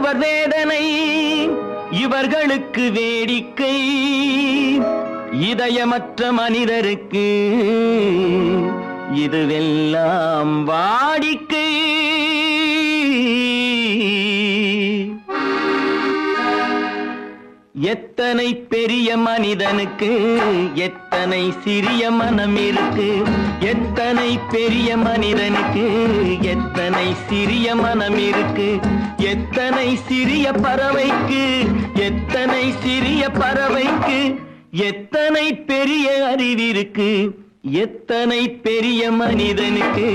இவர் வேதனை இவர்களுக்கு வேடிக்கை, இதயமற்ற மனிதருக்கு இதுவெல்லாம் வாடிக்கை. எத்தனை பெரிய மனிதனுக்கு எத்தனை சிறிய மனம் இருக்கு, எத்தனை பெரிய மனிதனுக்கு எத்தனை சிறிய மனம் இருக்கு, எத்தனை சிறிய பறவைக்கு எத்தனை சிறிய பறவைக்கு எத்தனை பெரிய அறிவிருக்கு, எத்தனை பெரிய மனிதனுக்கு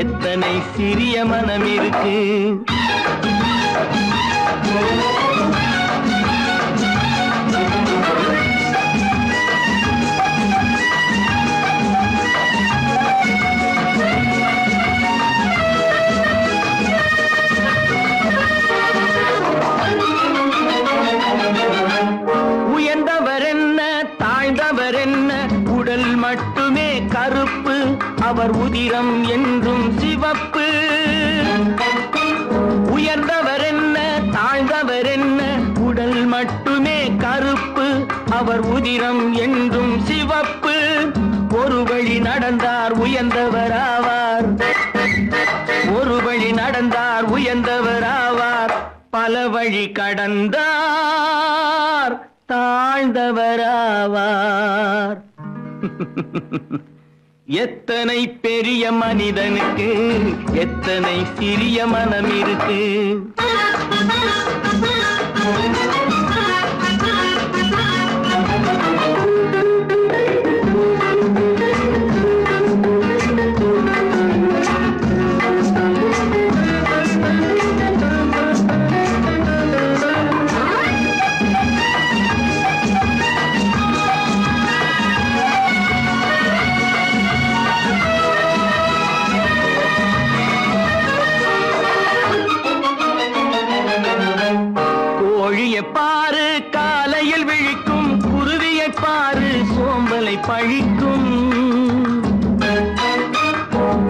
எத்தனை சிறிய மனம் இருக்கு. உயர்ந்தவர் என்ன தாழ்ந்தவர் என்ன, உடல் மட்டுமே கருப்பு, அவர் உதிரம் என்றும் சிவப்பு. உயர்ந்தவர் என்ன தாழ்ந்தவர் என்ன, உடல் மட்டுமே கருப்பு, அவர் உதிரம் என்றும் சிவப்பு. ஒரு வழி நடந்தார் உயர்ந்தவராவார், ஒரு வழி நடந்தார் உயர்ந்தவராவார், பல வழி கடந்தார் தாழ்ந்தவராவார். எத்தனை பெரிய மனிதனுக்கு எத்தனை சிறிய மனம் இருக்கு. கோழியை பாரு காலையில் விழிக்கும், குருவியை பாரு சோம்பலை பழிக்கும்.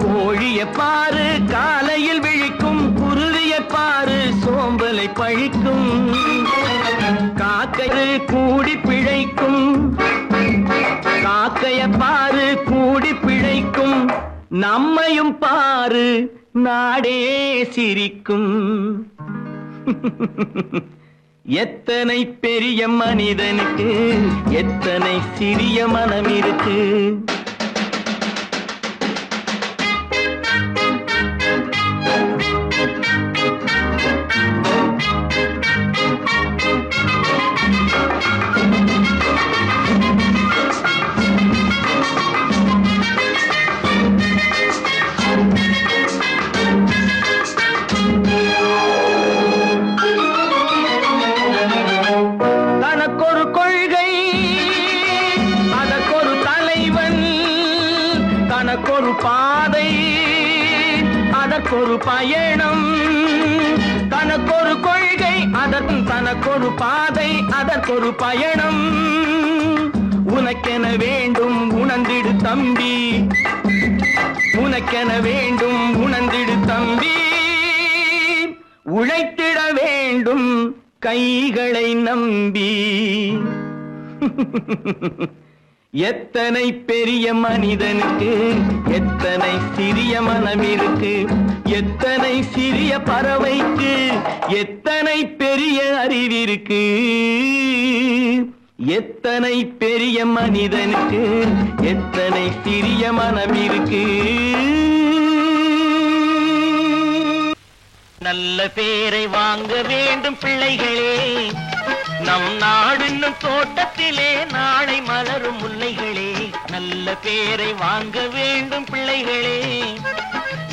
கோழியை பாரு காலையில் விழிக்கும், குருவியை பாரு சோம்பலை பழிக்கும். காக்கை கூடி பிழைக்கும், காக்கையை பாரு கூடி பிழைக்கும். நம்மையும் பாரு நாடே சிரிக்கும். எத்தனை பெரிய மனிதனுக்கு எத்தனை சிறிய மனம் இருக்கு. தனக்கொரு கொள்கை அதற்கொரு தலைவன், தனக்கொரு பாதை அதற்கொரு பயணம். தனக்கொரு கொள்கை தனக்கொரு பாதை அதற்கொரு பயணம். உனக்கென வேண்டும் உணர்ந்திடு தம்பி, உனக்கென வேண்டும் உணர்ந்திடு தம்பி. உழைத்திட வேண்டும் கைகளை நம்பி. எத்தனை பெரிய மனிதனுக்கு எத்தனை சிறிய மனம் இருக்கு, எத்தனை சிறிய பறவைக்கு எத்தனை பெரிய அறிவிருக்கு, எத்தனை பெரிய மனிதனுக்கு எத்தனை சிறிய மனம் இருக்கு. நல்ல பேரை வாங்க வேண்டும் பிள்ளைகளே, நம் நாடு என்னும் தோட்டத்திலே நாளை மலரும் முல்லைகளே. நல்ல பேரை வாங்க வேண்டும் பிள்ளைகளே,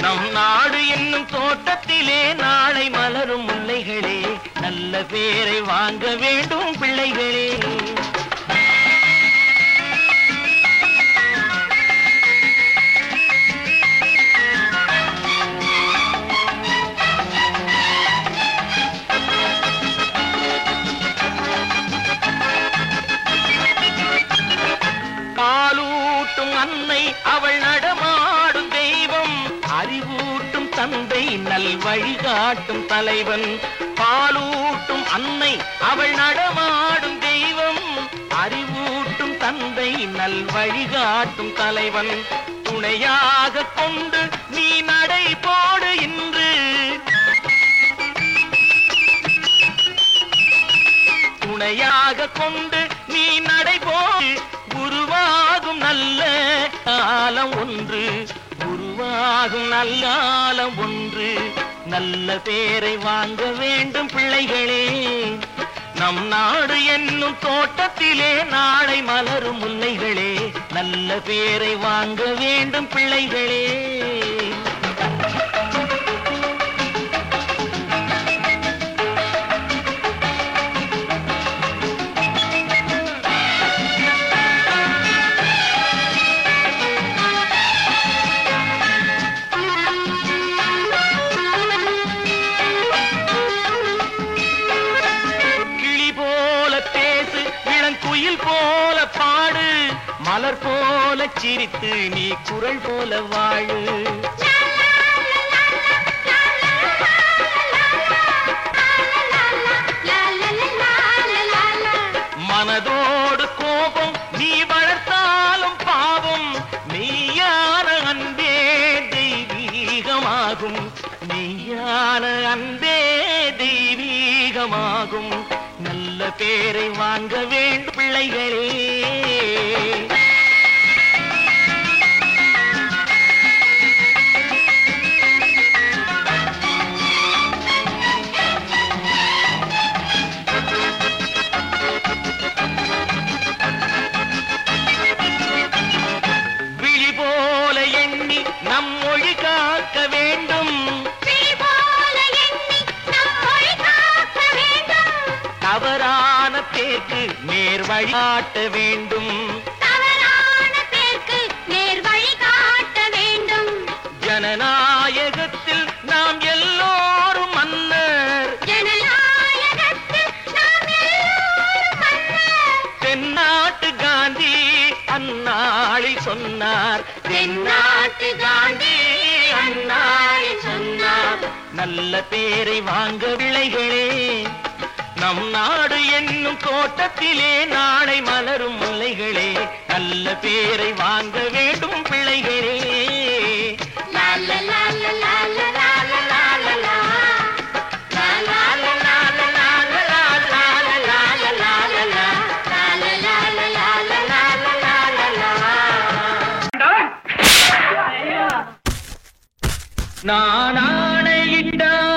நம் நாடு என்னும் தோட்டத்திலே நாளை மலரும் முல்லைகளே. நல்ல பேரை வாங்க வேண்டும் பிள்ளைகளே. அன்னை அவள் நடமாடும் தெய்வம், அறிவூட்டும் தந்தை நல் வழிகாட்டும் தலைவன். பாலூட்டும் அன்னை அவள் நடமாடும் தெய்வம். அறிவூட்டும் தந்தை நல் வழிகாட்டும் தலைவன். துணையாக கொண்டு நீ நடை போடு இன்று. துணையாக கொண்டு நீ நடை போடு. உருவாகும் நல்ல காலம் ஒன்று. உருவாகும் நல்ல காலம் ஒன்று. நல்ல பேரை வாங்க வேண்டும் பிள்ளைகளே. நம் நாடு என்னும் தோட்டத்திலே நாளை மலரும் முல்லைகளே. நல்ல பேரை வாங்க வேண்டும் பிள்ளைகளே. குயில் போல பாடு. மலர் போல சிரித்து நீ குரல் போல வாழு. மனதோடு கோபம் நீ வளர்த்தாலும் பாவம். மெய்யான அன்பே தெய்வீகமாகும். மெய்யான அன்பே தெய்வீகமாகும். நல்ல பேரை வாங்க வேண்டும் பிள்ளைகளே. விழி போல எண்ணி நம் மொழி காக்க வேண்டும். தவறான பேருக்கு நேர் வழி காட்ட வேண்டும். தவறான பேருக்கு நேர் வழி காட்ட வேண்டும். ஜனநாயகத்தில் நாம் எல்லோரும் மன்னர். ஜனநாயகத்தில் நாம் எல்லோரும் மன்னர். தென்னாட்டு காந்தி அந்நாளில் சொன்னார். தென்னாட்டு காந்தி அந்நாளில் சொன்னார். நல்ல பேரை வாங்க பிள்ளைகளே. நம் நாடு என்னும் தோட்டத்திலே நாளை மலரும் முல்லைகளே. நல்ல பேரை வாங்க வேண்டும் பிள்ளைகளே. நான் ஆணையிட்டால்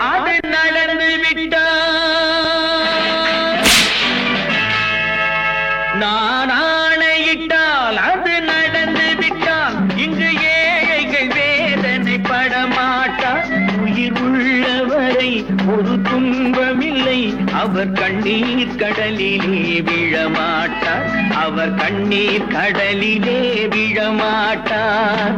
அது நடந்து விட்டால். நான் ஆணையிட்டால் அது நடந்து விட்டால். இங்கு ஏழைகள் வேதனை படமாட்டார். உயிர் உள்ளவரை ஒரு துன்பமில்லை. அவர் கண்ணீர் கடலிலே விழமாட்டார். அவர் கண்ணீர் கடலிலே விழமாட்டார்.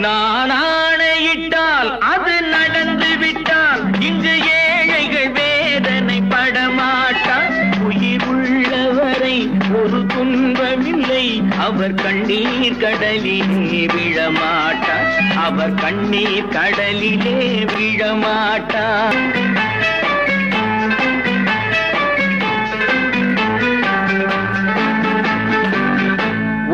நான் ஆணையிட்டால் அது நடந்து விட்டால். இங்கு ஏழைகள் வேதனை படமாட்டார். உயிர் உள்ளவரை ஒரு துன்பமில்லை. அவர் கண்ணீர் கடலிலே விழமாட்டார். அவர் கண்ணீர் கடலிலே விழமாட்டார்.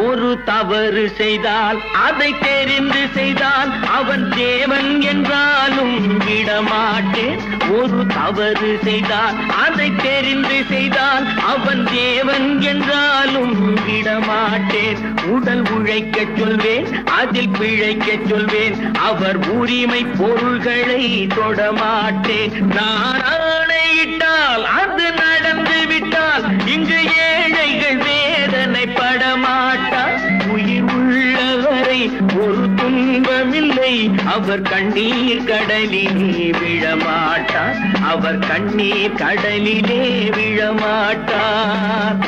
ஒரு தவறு செய்தால் அதை தெரிந்து செய்தால் அவன் தேவன் என்றாலும் விடமாட்டேன். ஒரு தவறு செய்தால் அதை தெரிந்து செய்தால் அவன் தேவன் என்றாலும் விடமாட்டேன். உடல் உழைக்கச் சொல்வேன், அதில் பிழைக்கச் சொல்வேன். அவர் உரிமை பொருள்களை தொடமாட்டேன். நான் ஆணையிட்டால் அது நடந்து விட்டால். இங்கு ஏழைகள் வேதனை படமாட்டார். உயிர் உள்ளவரை ஒரு துன்பமில்லை. அவர் கண்ணீர் கடலிலே விழமாட்டார். அவர் கண்ணீர் கடலிலே விழமாட்டார்.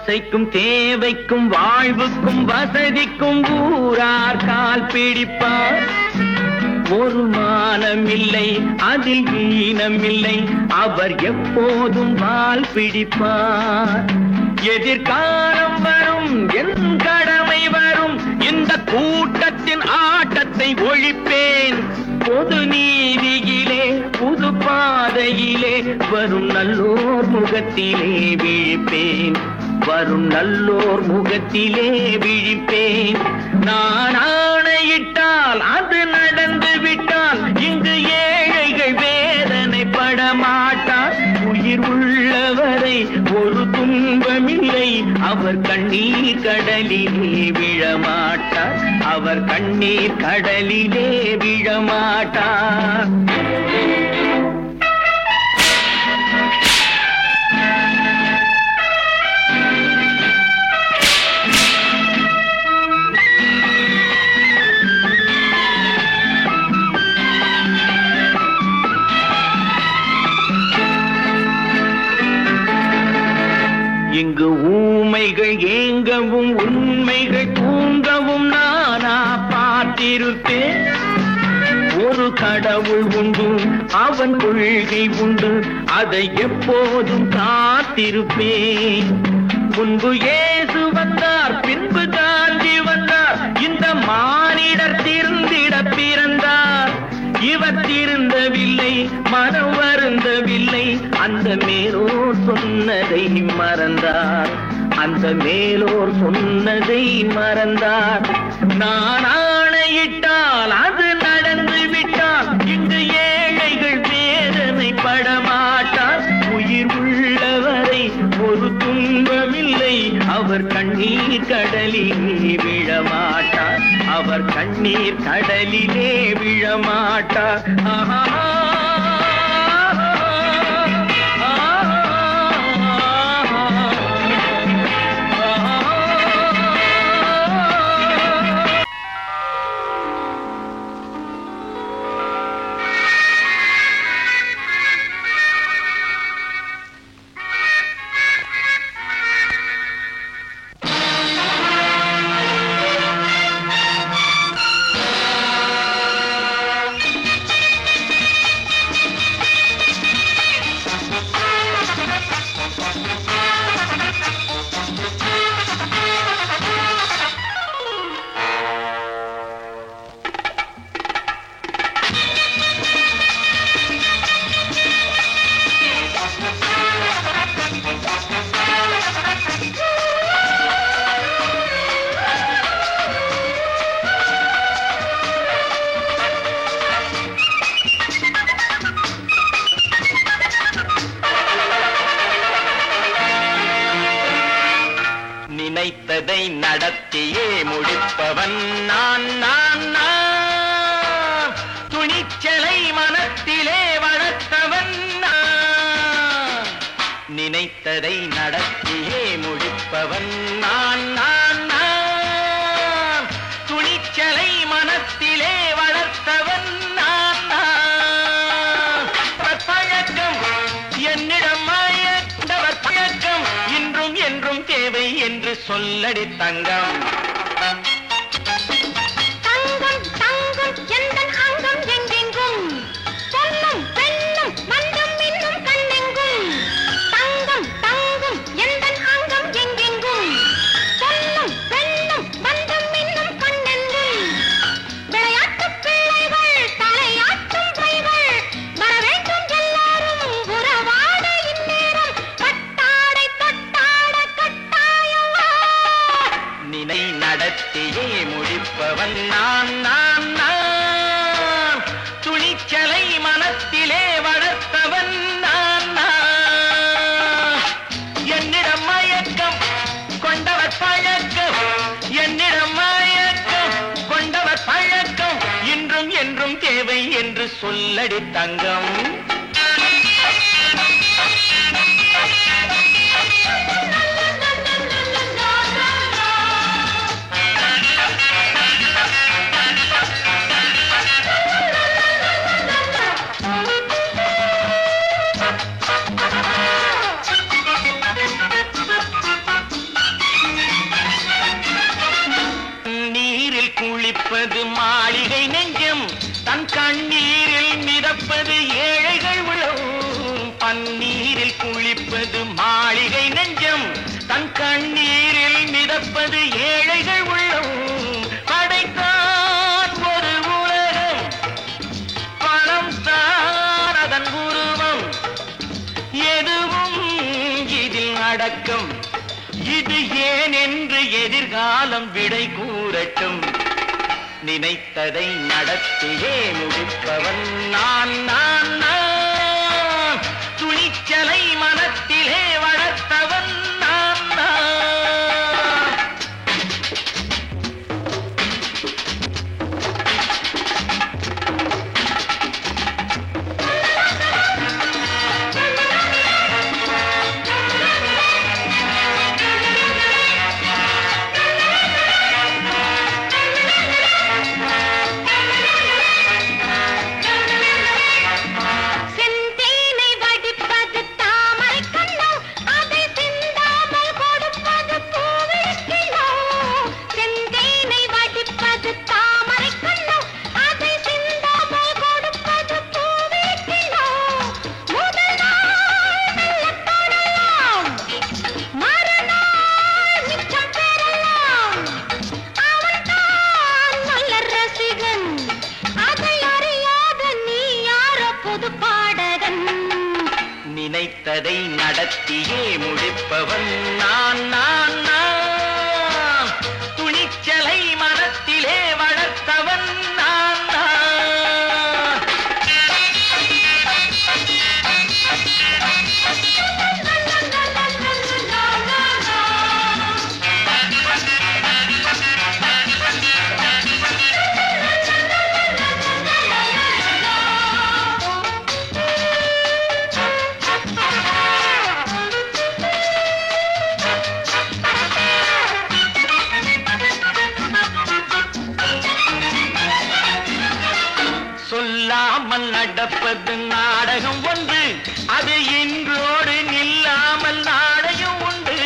ஆசைக்கும் தேவைக்கும் வாழ்வுக்கும் வசதிக்கும் ஊரார் கால் பிடிப்பார். ஒரு மானமில்லை அதில் ஈனமில்லை, அவர் எப்போதும் வால் பிடிப்பார். எதிர்காலம் வரும், என் கடமை வரும், இந்த கூட்டத்தின் ஆட்டத்தை ஒழிப்பேன். பொது நீதியிலே புது பாதையிலே வரும் நல்லோர் முகத்திலே விழிப்பேன். வரும் நல்லோர் முகத்திலே விழிப்பேன். நான் ஆணையிட்டால் அது நடந்து விட்டால் இங்கு ஏழைகள் வேதனைப்பட மாட்டார். உயிர் உள்ளவரை ஒரு துன்பமில்லை, அவர் கண்ணீர் கடலிலே விழமாட்டார். அவர் கண்ணீர் கடலிலே விழமாட்டார். இங்கு ஊமைகள் ஏங்கவும் உண்மைகள் தூங்கவும் நானா பார்த்திருப்பேன். ஒரு கடவுள் உண்டு, அவன் கொள்கை உண்டு, அதை எப்போதும் காத்திருப்பேன். முன்பு இயேசு வந்தார், பின்பு காந்தி வந்தார், இந்த மானிடர் திருந்திட பிறந்தார். இவர் திருந்தவில்லை, மனம் வருந்தவில்லை, அந்த மேலோர் சொன்னதை மறந்தார். அந்த மேலோர் சொன்னதை மறந்தார். நான் ஆணையிட்டால் அது நடந்து விட்டால் இங்கு ஏழைகள் வேதனை படமாட்டார். உயிர் உள்ளவரை ஒரு துன்பமில்லை, அவர் கண்ணீர் கடலிலே விழமாட்டார். அவர் கண்ணீர் கடலிலே விழமாட்டார். ஆஹா. நினைத்ததை நடத்தியே முடிப்பவன் நான் நான் நான். துணிச்சலை மனத்திலே வளர்த்தவன் நான். நினைத்ததை நடத்தியே முடிப்பவன் நான் நான் நான். துணிச்சலை மனத்திலே வளர்த்தவன் நான் நான். பழக்கம் என்னிடம் மாயவர் பழக்கம் இன்றும் என்றும் தேவை என்று சொல்லடி தங்கம். தங்கம் தங்கம் எந்தன் அங்கம் எங்கெங்கும், பொன்னும் பெண்ணும் மன்றம் இன்னும் கண்ணெங்கும். தங்கம் தங்கம் எந்தன் அங்கம் எங்கெங்கும், பொன்னும் பெண்ணும் மன்றம் இன்னும் கண்ணெங்கும். விளையாட்டு பிள்ளைகள் தலையாட்டும் பைகள், வர வேண்டும் எல்லாரும் உறவாட இந்நேரம். கட்டாடை தொட்டாட கட்டாயவா. நினை நடத்தியே முடிப்பவன் நான் நான் நான். துணிச்சலை மனத்திலே வளர்த்தவன் நான் நான். என்னிடம் மயக்கம் கொண்டவர் பழக்கம், என்னிடம் மயக்கம் கொண்டவர் பழக்கம் இன்றும் என்றும் தேவை என்று சொல்லடி தங்கம். குளிப்பது மாளிகை நெஞ்சம், தன் கண்ணீரில் மிதப்பது ஏழைகள் உளம். பன்னீரில் குளிப்பது மாளிகை நெஞ்சம், தன் கண்ணீரில் மிதப்பது ஏழைகள் உள்ளம். படைத்தான் ஒரு உலகம், பணம் தான் அதன் உருவம். எதுவும் இதில் அடக்கம், இது ஏன் என்று எதிர்காலம் விடை கூறட்டும். நினைத்ததை நடத்தியே முடிப்பவன் நான் நான் நான். துணிச்சலை மனத்திலே வளர்த்தவன் நான் நான். நினைத்ததை நடத்தியே முடிப்பவன் நான் நான் நான். துணிச்சலை மனத்திலே வளர்த்தவன் நான் நான். சொல்லாமல் நடப்பது நாடகம் ஒன்று, அது இன்றோடு நில்லாமல் நாடகம் உண்டு.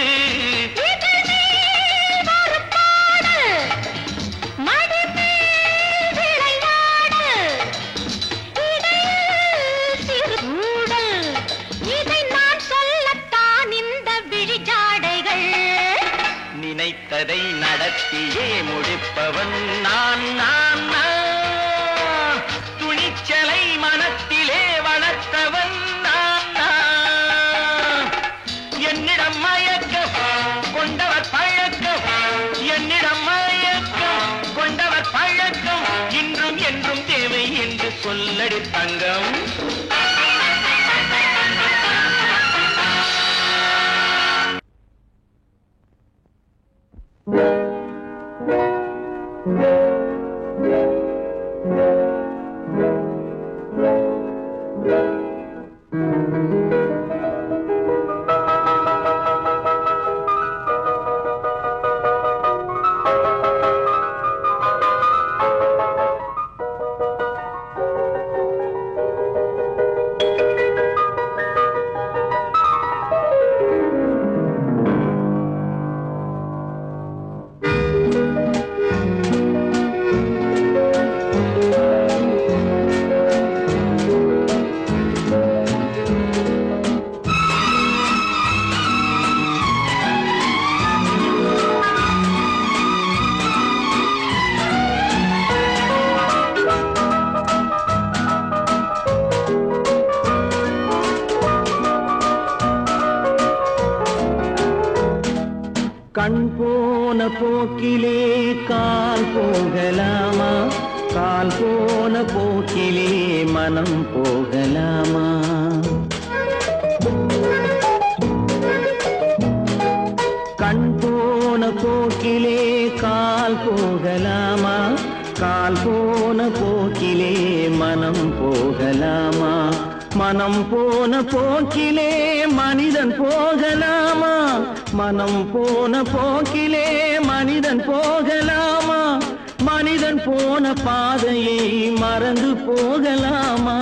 நினைத்ததை நடத்தியே முடிப்பவன் நான் நான் நான். துணிச்சலை மனத்திலே வளர்த்தவன் நான் நான். என்னிடம் மயக்கம் கொண்டவர் பழக்கம், என்னிடம் மயக்கம் கொண்டவர் பழக்கம். இன்றும் என்றும் தேவை என்று சொல்லடி தங்கம். கண் போன போக்கிலே கால் போகலாமா, கால் போன போக்கிலே மனம் போகலாமா. கண் போன போக்கிலே கால் போகலாமா, கால் போன போக்கிலே மனம் போகலாமா. மனம் போன போக்கிலே மனிதன் போகலாமா, மனம் போன போக்கிலே மனிதன் போகலாமா. மனிதன் போன பாதையை மறந்து போகலாமா,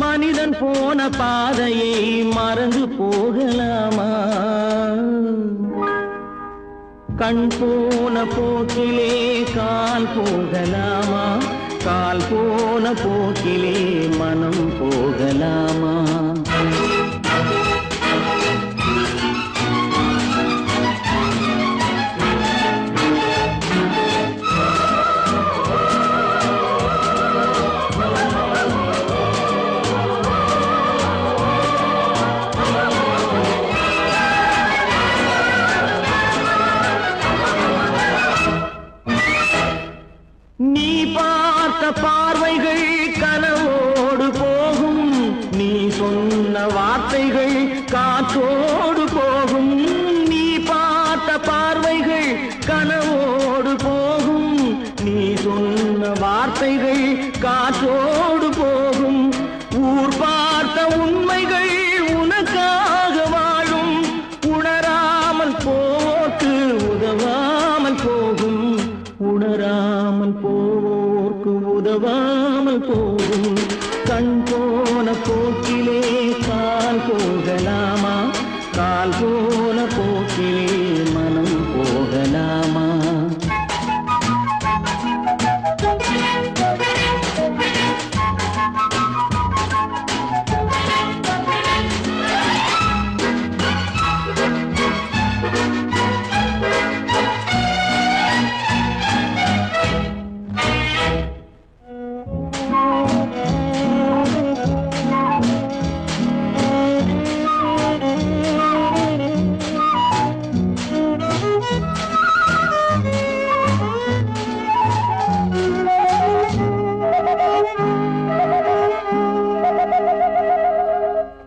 மனிதன் போன பாதையை மறந்து போகலாமா. கண் போன போக்கிலே கால் போகலாமா, கால் போன போக்கிலே மனம் போகலாமா? நீ பார்த்த பார்வைகள் கனவோடு போகும், நீ சொன்ன வார்த்தைகள் காற்றோடு போகும். நீ பார்த்த பார்வைகள் கனவோடு போகும், நீ சொன்ன வார்த்தைகள் காற்றோடு போகும். ஊர் பார்த்த உண்மைகள் உனக்காக வாழும், உணராமல் போக்கு உதவாமல் போகும், உணராமல் போக்கு உதவாமல் போகும். கண் போன போக்கிலே கால் போகலாமா, கால் போன போக்கிலே மனம் போகலாமா?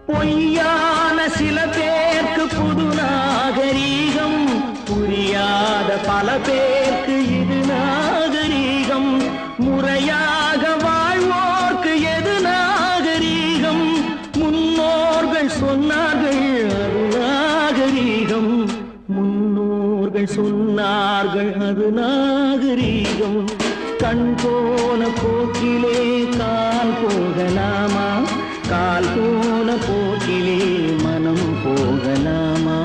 பொய்யான சில பேருக்கு புது நாகரீகம், புரியாத பல பேருக்கு இது நாகரீகம். முறையாக வாழ்வோர்க்கு எது நாகரீகம்? முன்னோர்கள் சொன்னார்கள் அது நாகரீகம், முன்னோர்கள் சொன்னார்கள் அது நாகரீகம். கண் போன போக்கிலே கால் போகலாமா, கால் போன போக்கிலே மனம் போகலாமா?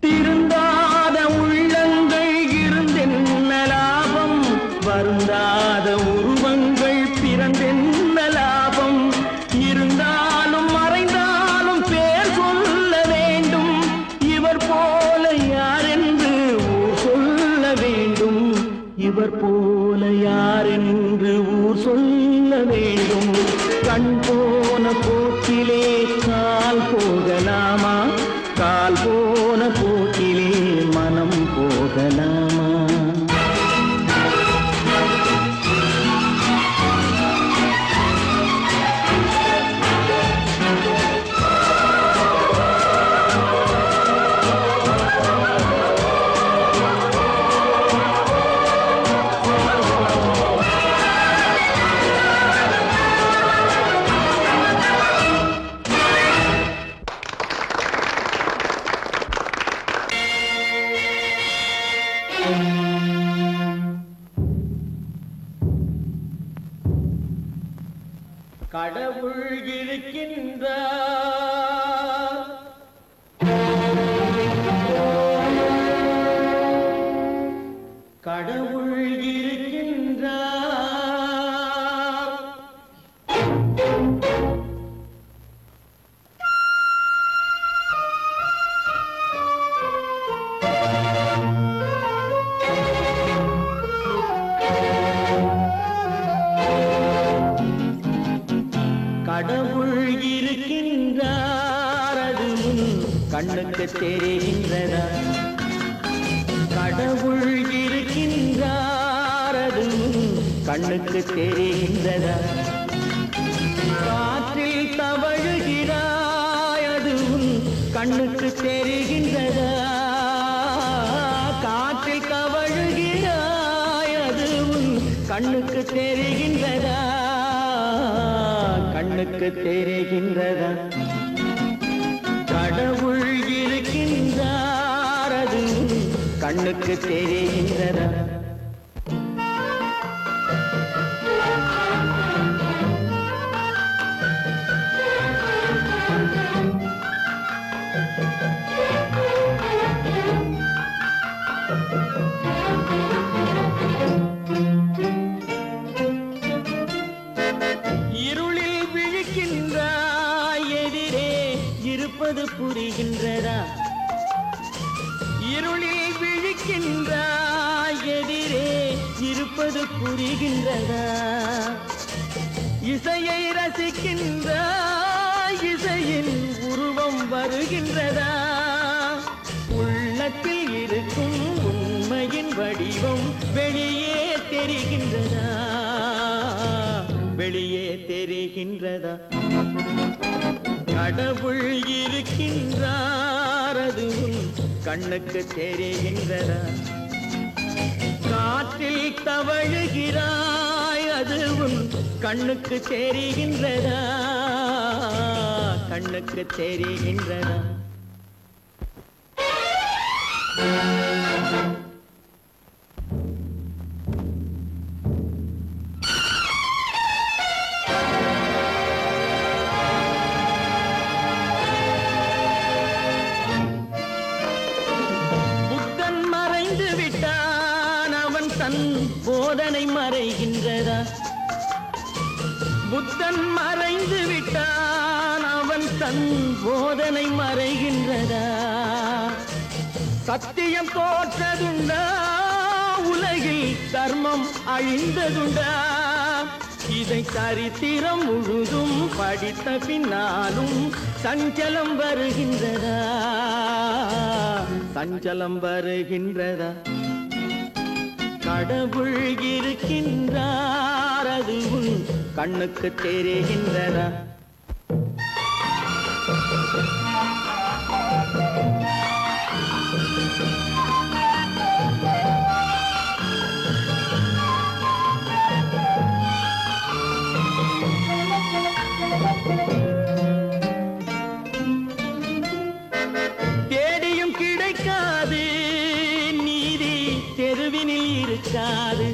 திருந்தாத உள்ளங்கள் இருந்தென்ன லாபம், வருந்தாத உருவங்கள் பிறந்தென்ன லாபம்? இருந்தாலும் மறைந்தாலும் பேர் சொல்ல வேண்டும், இவர் போல யாரென்று ஊர் சொல்ல வேண்டும், இவர் போல யாரென்று ஊர் சொல்ல வேண்டும். கண் போன போக்கிலே கால் போகலாமா, கால் போன போக்கிலே மனம் போகலாமா? கடவுள் இருக்கின்றார், கடவுள் இருக்கின்றார். கடவுள் இருக்கின்றார், அது கண்ணுக்கு தெரிகின்றதா? கடவுள் இருக்கின்றார், அது கண்ணுக்கு தெரிகின்றதா? காற்றில் தவழுகிறாய், அது கண்ணுக்கு தெரிகின்றதா? காற்றில் தவழுகிறாய், அது கண்ணு கண்ணுக்கு தெரிகின்றதா, கண்ணுக்கு தெரிகின்றதா? கடவுள் இருக்கின்றார், அது கண்ணுக்கு தெரிகின்றதா? இருளில் விழிக்கின்றாய், எதிரே இருப்பது புரிகின்றதா? இருளில் விழிக்கின்றாய், எதிரே இருப்பது புரிகின்றதா? இசையை ரசிக்கின்றாய், இசையின் உருவம் வருகின்றதா? உள்ளத்தில் இருக்கும் உண்மையின் வடிவம் வெளியே தெரிகின்றதா, வெளியே தெரிகின்றதா? கடவுள் இருக்கின்றார், அது கண்ணுக்கு தெரிகின்றதா? காற்றில் தவழுகிறாய், அது கண்ணுக்கு தெரிகின்றதா, கண்ணுக்கு தெரிகின்றதா? புத்தன் மறைந்து விட்டான், அவன் தன் போதனை மறைகின்றதா? புத்தன் மறைந்து விட்டான், அவன் தன் போதனை மறைகின்றதா? சத்தியம் தோற்றதுண்டா, உலகில் தர்மம் அழிந்ததுண்டா? இதை சரித்திரம் முழுதும் படித்த பின்னாலும் சஞ்சலம் வருகின்றதா, சஞ்சலம் வருகின்றதா? கடவுள் இருக்கின்றார், அது கண்ணுக்கு தெரிகின்றதா? தேடியும் கிடைக்காது நீதி, தெருவினில் இருக்காது.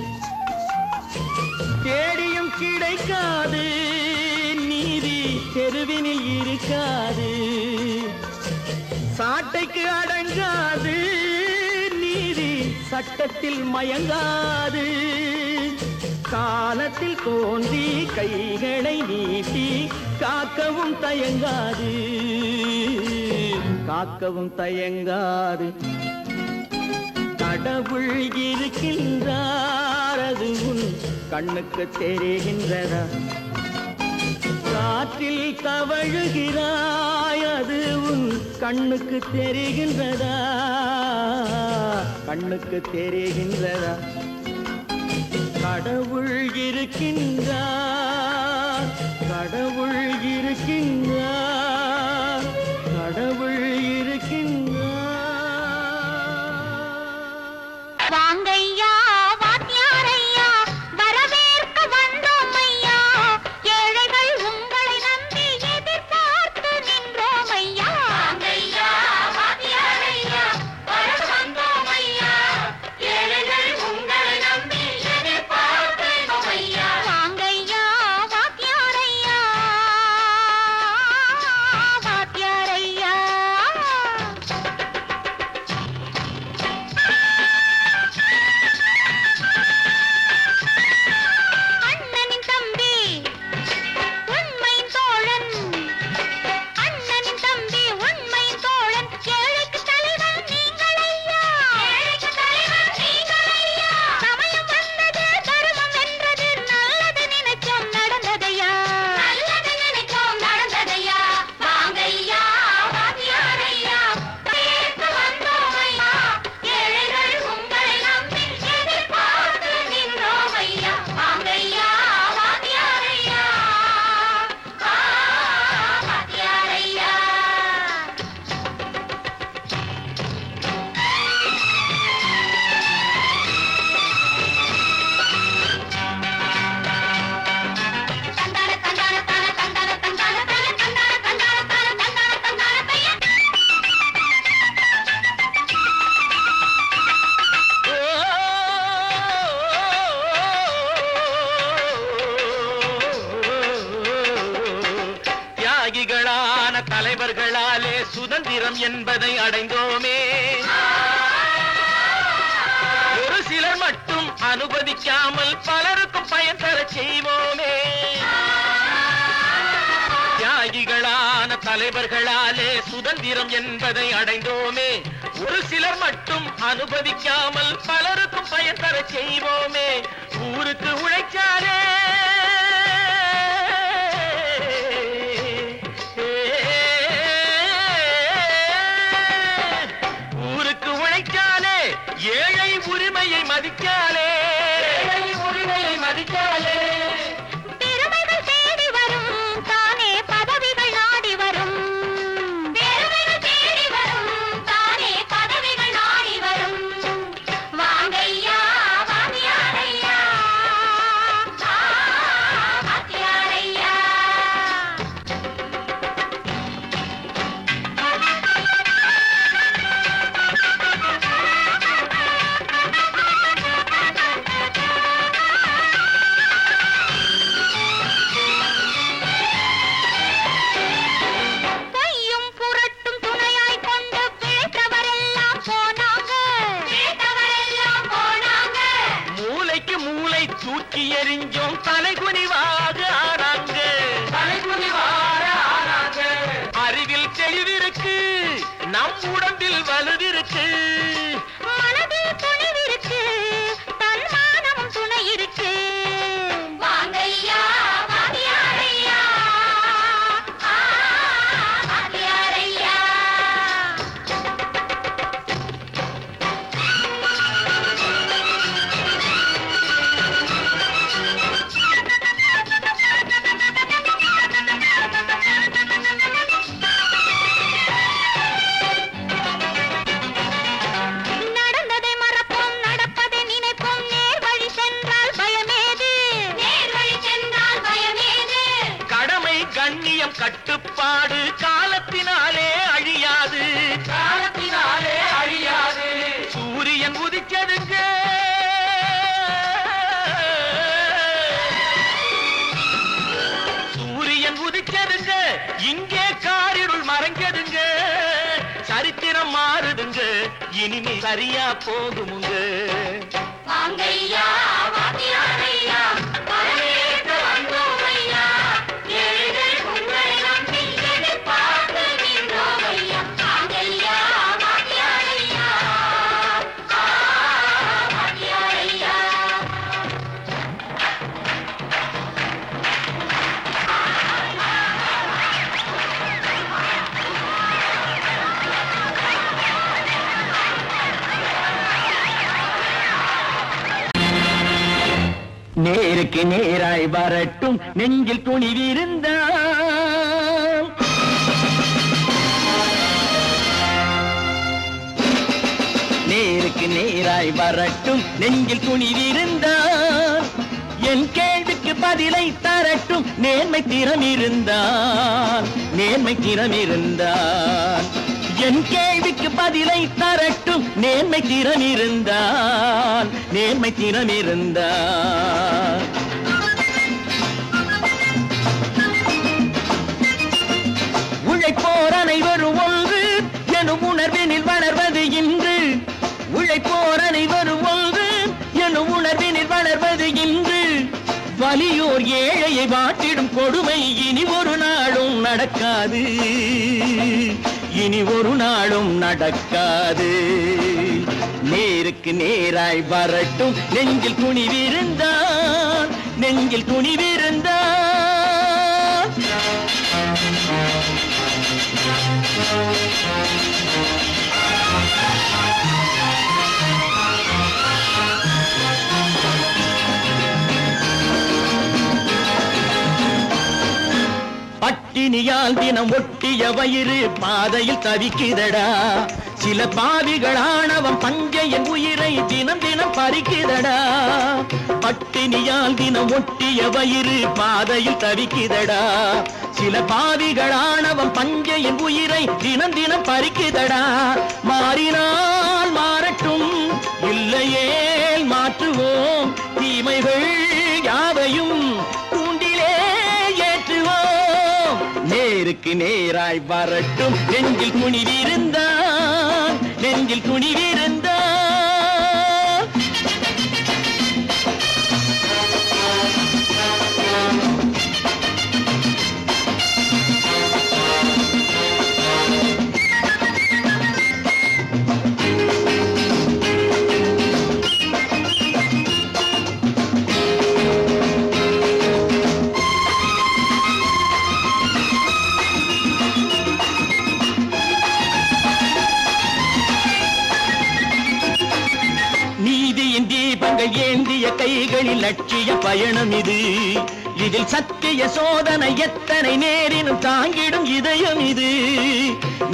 தேடியும் கிடைக்காது நீதி, தெருவினில் இருக்காது. சாட்டைக்கு அடங்காது நீதி, சட்டத்தில் மயங்காது. காலத்தில் தோன்றி கைகளை நீட்டி காக்கவும் தயங்காது, காக்கவும் தயங்காது. கடவுள் இருக்கின்றார், அது கண்ணுக்கு தெரிகின்றதா? காற்றில் தவழுகிறாய், அது கண்ணுக்கு தெரிகின்றதா, கண்ணுக்கு தெரிகின்றதா? கடவுள் இருக்கின்றார், கடவுள் இருக்கின்றார், கடவுள் இருக்கின்றார். வாங்கையா வாத்தியாரையா, வரவேற்க வந்தோம் ஐயா. ஏழைகள் உங்களை நம்பி எதிர்பார்த்து நின்றோம் ஐயா. வாங்கையா வாத்தியாரையா, வரவேற்க வந்தோம் ஐயா. ஏழைகள் உங்களை நம்பி எதிர்பார்த்து நின்றோம் ஐயா. வாங்கையா வாத்தியாரையா. தியாகிகளான தலைவர்களாலே சுதந்திரம் என்பதை அடைந்தோமே. ஒரு சிலர் மட்டும் அனுமதிக்காமல் பலருக்கும் பயன் தர செய்வோமே. தியாகிகளான தலைவர்களாலே சுதந்திரம் என்பதை அடைந்தோமே. ஒரு சிலர் மட்டும் அனுமதிக்காமல் பலருக்கும் பயன் தர செய்வோமே. ஊருக்கு உழைச்சாலே ஏழை உரிமையை மதிக்காலே, உரிமையை மதிக்காலே. பெருமைகள் தேடி வரும் தானே பதவிகள் நாடி வரும். பெருமைகள் தேடி வரும் தானே பதவிகள் நாடி வரும். வாங்கையா வாத்தியாரையா, வாத்தியாரையா. தூக்கி எறிஞ்சோம் தலைகுனிவாக ஆனாங்க, தலைகுனிவாக ஆனாங்க. அறிவில் தெளிவிருக்கு, நம் உடம்பில் வலுவிருக்கு, மனதில் துணிவிருக்கு, தன்மானமும் துணை இருக்கு. வாங்கையா வாத்தியாரையா, வாத்தியாரையா. கண்ணியம் கட்டுப்பாடு காலத்தினாலே அழியாது, காலத்தினாலே அழியாது. சூரியன் உதிச்சதுங்க, சூரியன் உதிச்சதுங்க, இங்கே காரிருள் மறைஞ்சதுங்க. சரித்திரம் மாறுதுங்க, இனிமே சரியா போகுமுங்க. வாங்கையா வாத்தியாரையா, வரவேற்க வந்தோமையா. நேருக்கு நேராய் வரட்டும் நெஞ்சில் துணிவிருந்தால், நேருக்கு நேராய் வரட்டும் நெஞ்சில் துணிவிருந்தால். என் கேள்விக்கு பதிலை தரட்டும் நேர்மை திறம் இருந்தால், நேர்மை திறம் இருந்தால். என் கேள்விக்கு பதிலை தரட்டும் நேர்மை திறம் இருந்தால், நேர்மை திறம் இருந்தால். உழைப்போர் அனைவரும் ஒன்று எனும் உணர்வினில் வளர்வது இன்று. உழைப்போர் அனைவரும் ஒன்று எனும் உணர்வினில் வளர்வது இன்று. வலியோர் ஏழையை வாட்டிடும் கொடுமை இனி ஒரு நாளும் நடக்காது, இனி ஒரு நாளும் நடக்காது. நேருக்கு நேராய் வரட்டும் நெஞ்சில் துணிவிருந்தால், நெஞ்சில் துணிவிருந்தால். பட்டினியால் தினம் ஒட்டிய வயிறு பாதையில் தவிக்குதடா. சில பாவிகளானவன் பஞ்சையின் உயிரை தினம் தினம் பறிக்குதடா. பட்டினியால் தினம் ஒட்டிய வயிறு பாதையில் தவிக்குதடா. சில பாவிகளானவன் பஞ்சையின் உயிரை தினம் தினம் பறிக்குதடா. மாறினால் மாறட்டும், இல்லையே மாற்றுவோம். தீமைகள் யாவையும் கூண்டிலே ஏற்றுவோம். நேருக்கு நேராய் வரட்டும் நெஞ்சில் துணிவிருந்தான் நெஞ்சில் துணிவிருந்தான் ஏந்திய கைகளில் லட்சிய பயணம் இது இதில் சத்திய சோதனை எத்தனை நேரினும் தாங்கிடும் இதயம் இது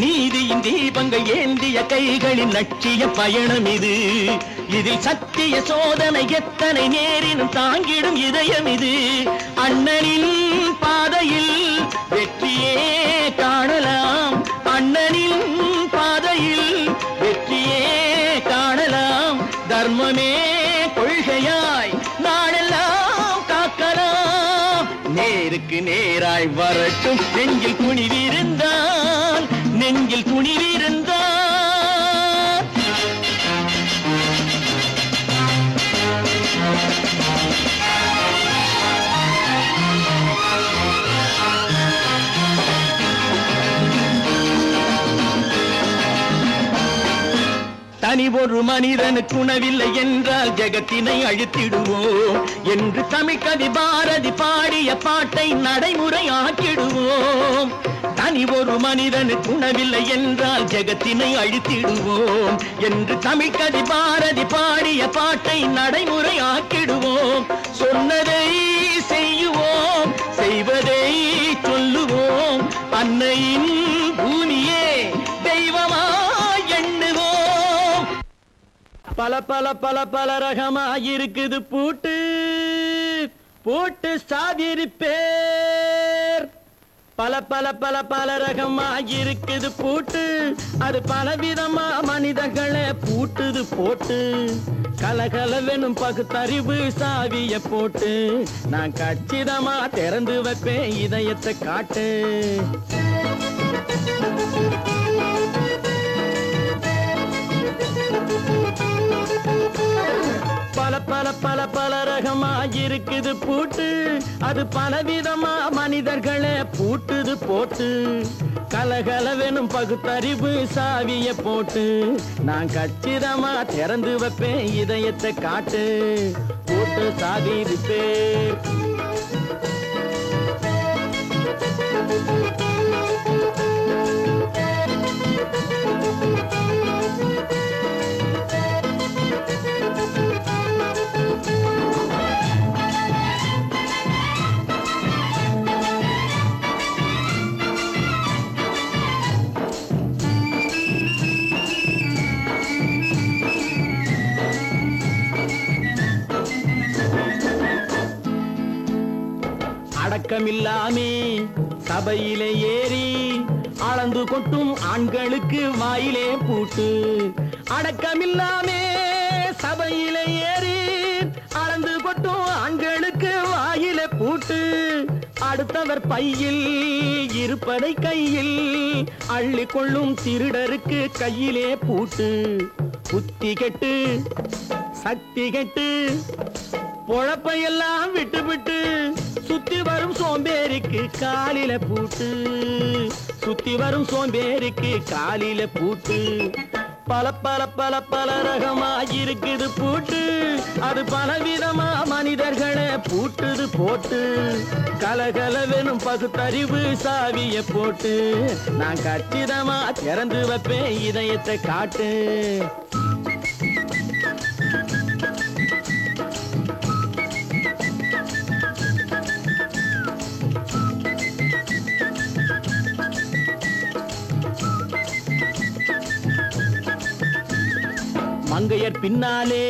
நீதியின் தீபங்கள் ஏந்திய கைகளில் லட்சிய பயணம் இது இதில் சத்திய சோதனை எத்தனை நேரினும் தாங்கிடும் இதயம் இது அண்ணனின் பாதையில் வெற்றியே காணலாம் அண்ணனின் பாதையில் வெற்றியே காணலாம் தர்மமே கொள்கையாய் நாடெல்லாம் காக்கலாம் நேருக்கு நேராய் வரட்டும் நெஞ்சில் துணிவிருந்தால் நெஞ்சில் துணிவிருந்தால் தனி ஒரு மனிதனுக்கு உணவில்லை என்றால் ஜெகத்தினை அழித்திடுவோம் என்று தமிழ் கவி பாரதி பாடிய பாட்டை நடைமுறையாக்கிடுவோம் தனி ஒரு மனிதனுக்கு உணவில்லை என்றால் ஜெகத்தினை அழித்திடுவோம் என்று தமிழ் கவி பாரதி பாடிய பாட்டை நடைமுறையாக்கிடுவோம் சொன்னதை செய்யுவோம் செய்வதை சொல்லுவோம் அன்னையின் பூமியே தெய்வமா பல பல பல பல ரகமாயிருக்குது பூட்டு பூட்டு சாதிருப்பேர் பல பல பல பல ரகமாயிருக்குது பூட்டு அது பலவிதமா மனிதர்களை பூட்டுது போட்டு கலகலவெனும் பகுத்தறிவு சாவிய போட்டு நான் கச்சிதமா திறந்து வைப்பேன் இதயத்தை காட்டு பல பல பல பல ரகமாயிருக்குது பூட்டு அது பலவிதமா மனிதர்களை பூட்டுது போட்டு கலகலவெனும் பகுத்தறிவு சாவிய போட்டு நான் கச்சிதமா திறந்து வைப்பேன் இதயத்தை காட்டு போட்டு சாதிருப்பேன் அடக்கமில்லாமே சபையிலே ஏறி அளந்து கொட்டும் ஆண்களுக்கு வாயிலே பூட்டு அடக்கமில்லாமே சபையிலே ஏறி அளந்து கொட்டும் ஆண்களுக்கு வாயிலே பூட்டு அடுத்தவர் பையில் இருப்பதை கையில் அள்ளி கொள்ளும் திருடருக்கு கையிலே பூட்டு புத்தி கெட்டு சக்தி கெட்டு பொழப்பையெல்லாம் விட்டு விட்டு சுத்தி வரும் சோம்பேறிக்கு காலில பூட்டு சுத்தி வரும் சோம்பேறிக்கு காலில பூட்டு பல பல பல பல ரகமாயிருக்குது பூட்டு அது பலவிதமா மனிதர்களை பூட்டுது போட்டு கலகலவெனும் பகுத்தறிவு சாவிய போட்டு நான் கச்சிதமா திறந்து வைப்பேன் இதயத்தை காட்டு மங்கையர் பின்னாலே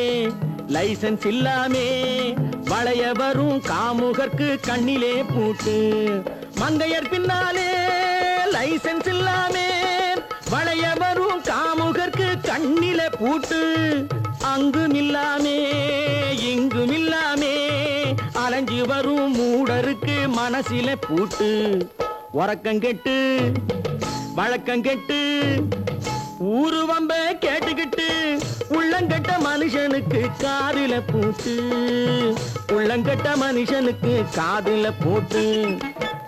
லைசன்ஸ் இல்லாமே வளைய வரும் காமுகர்க்கு கண்ணிலே பூட்டு மங்கையர் பின்னாலே லைசன்ஸ் இல்லாமே வளைய வரும் காமுகர்க்கு கண்ணிலே பூட்டு அங்கும் இல்லாமே இங்கும் இல்லாமே அலைஞ்சு வரும் மூடருக்கு மனசிலே பூட்டு உறக்கம் கெட்டு வழக்கம் கெட்டு ஊரு வம்ப கேட்டுக்கிட்டு உள்ளங்கட்ட மனுஷனுக்கு காதுல பூட்டு உள்ளங்கட்ட மனுஷனுக்கு காதுல போட்டு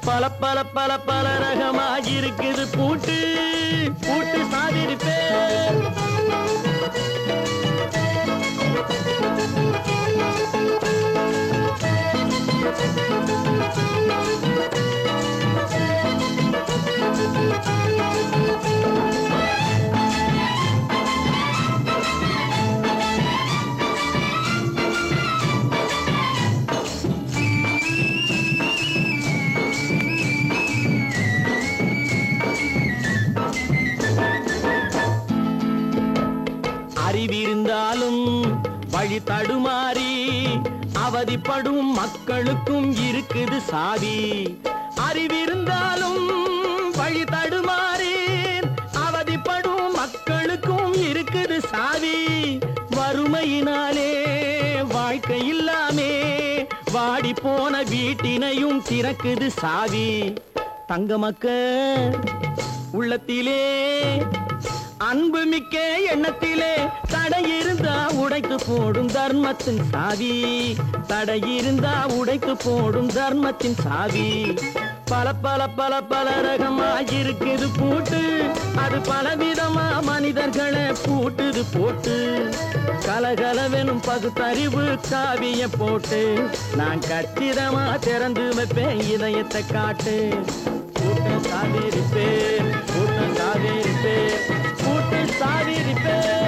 பல பல பல பல ரகமாக இருக்குது பூட்டு பூட்டு சாதிருப்பே அறிவிருந்தாலும் வழி தடுமாறி அவதிப்படும் மக்களுக்கும் இருக்குது சாவி அறிவிருந்தாலும் வழி தடுமாறி அவதிப்படும் மக்களுக்கும் இருக்குது சாவி வறுமையினாலே வாழ்க்கை இல்லாமே வாடி போன வீட்டினையும் திறக்குது சாவி தங்க மக்க உள்ளத்திலே அன்பு மிக்க எண்ணத்திலே தடையிருந்தா உடைத்து போடும் தர்மத்தின் சாவி தடையிருந்தா உடைத்து போடும் தர்மத்தின் சாவி பல பல பல பல ரகமாயிருக்குது பூட்டு அது பலவிதமா மனிதர்களை பூட்டுது போட்டு கலகலவெனும் பகுத்தறிவு காவிய போட்டு நான் கச்சிதமா திறந்து வைப்பேன் இதயத்தை காட்டு கூட்டம் சாதிருப்பேன் கூட்டம் சாதிருப்பேன் கூட்டு சாதிருப்பேன்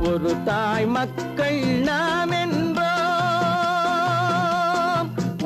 ஒரு தாய் மக்கள் நாம் என்போம்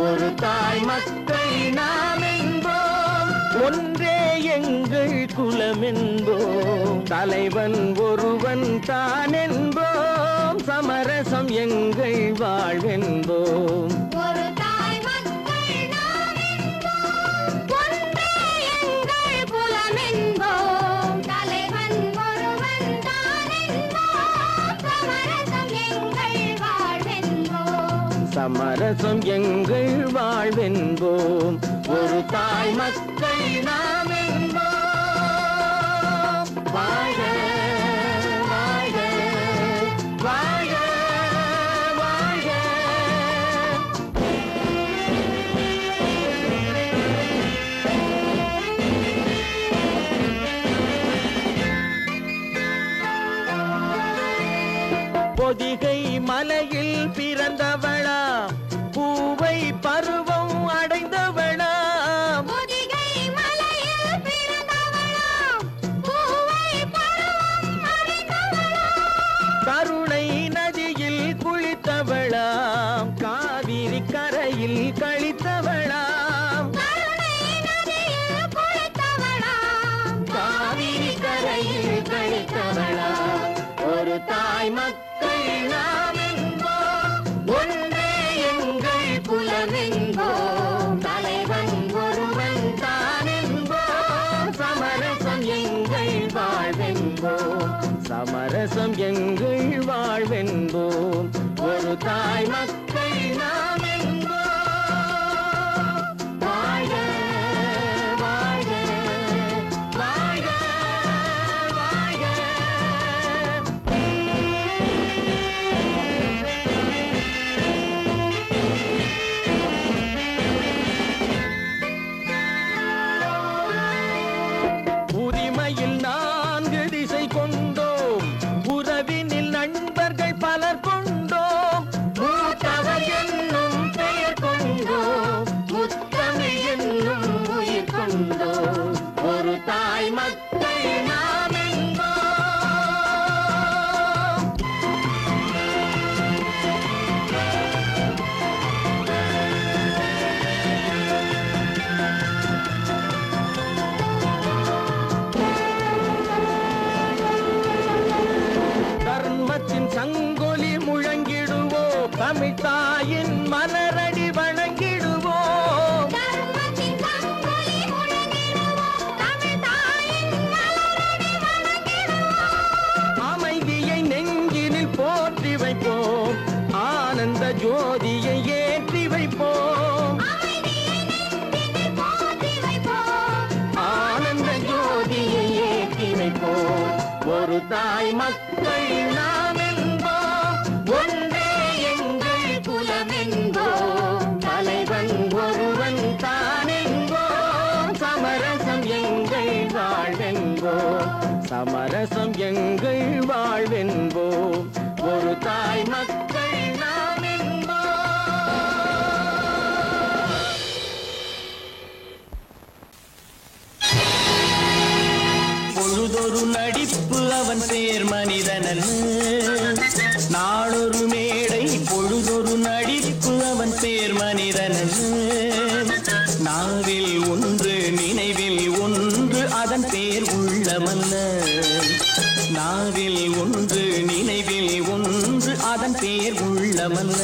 ஒரு தாய் மக்கள் நாம் என்போம் ஒன்றே எங்கள் குலம் என்போம் தலைவன் ஒருவன் தான் என்போம் சமரசம் எங்கள் வாழ்வென்போம் ஒரு தாய் மக்கள் நாம் என்போம் ஒன்றே எங்கள் குலம் என்போம் தலைவன் ஒருவன் தான் என்போம் சமரசம் எங்கள் வாழ்வென்போம் சமரசம் எங்கள் வாழ்வென்போம் ஒரு தாய் மக்கள் நாம் என்போம் வாழ்க வாழ்க வாழ்க வாழ்க பொதிகை மலையில் பிறந்தவளா பூவை பருவம் அடைந்தவளா பொதிகை மலையில் பிறந்தவளாம் பூவை பருவம் அடைந்தவளாம் கருணை நதியில் குளித்தவளாம் காவிரி கரையில் கழித்தவளாம் கருணை நதியில் குளித்தவளாம் காவிரி கரையில் கழித்தவளாம் ஒரு தாய் மக்கள் நாம் என்போம் ஒன்றே எங்கள் குலம் என்போம் தலைவன் ஒருவன் தான் என்போம் சமரசம் எங்கள் வாழ்வென்போம் சமரசம் எங்கள் வாழ்வென்போம் ஒரு தாய் மக்கள் நாம் என்போம் வாழ்க வாழ்க வாழ்க வாழ்க உரிமையில் 4 திசை கொண்டோம் உறவினில் நண்பர்கள் பலர் கொண்டோம் மூத்த தமிழ் தாயின் மலரடி வணங்கிடுவோம். தர்மத்தின் சங்கொலி முழங்கிடுவோம். தமிழ் தாயின் மலரடி வணங்கிடுவோம். அமைதியை நெஞ்சினில் போற்றி வைப்போம். ஆனந்த ஜோதியை ஏற்றி வைப்போம். அமைதியை நெஞ்சினில் போற்றி வைப்போம். ஆனந்த ஜோதியை ஏற்றி வைப்போம். ஒரு தாய் மக்கள் நாம் என்போம். ஒன்றே எங்கள் குலம் என்போம். தலைவன் ஒருவன் தான் என்போம். சமரசம் எங்கள் வாழ்வென்போம். சமரசம் எங்கள் வாழ்வென்போம். ஒரு தாய் மக்கள் நாம் என்போம். பொழுதொரு நடிப்பு அவன் பேர் மனிதனல்ல. நாளொரு மேடை பொழுதொரு நடிப்பு அவன் பேர் மனிதனல்ல. நாவில் ஒன்று நினைவில் ஒன்று அதன் பேர் உள்ளமல்ல. நாவில் ஒன்று நினைவில் ஒன்று அதன் பேர் உள்ளமல்ல.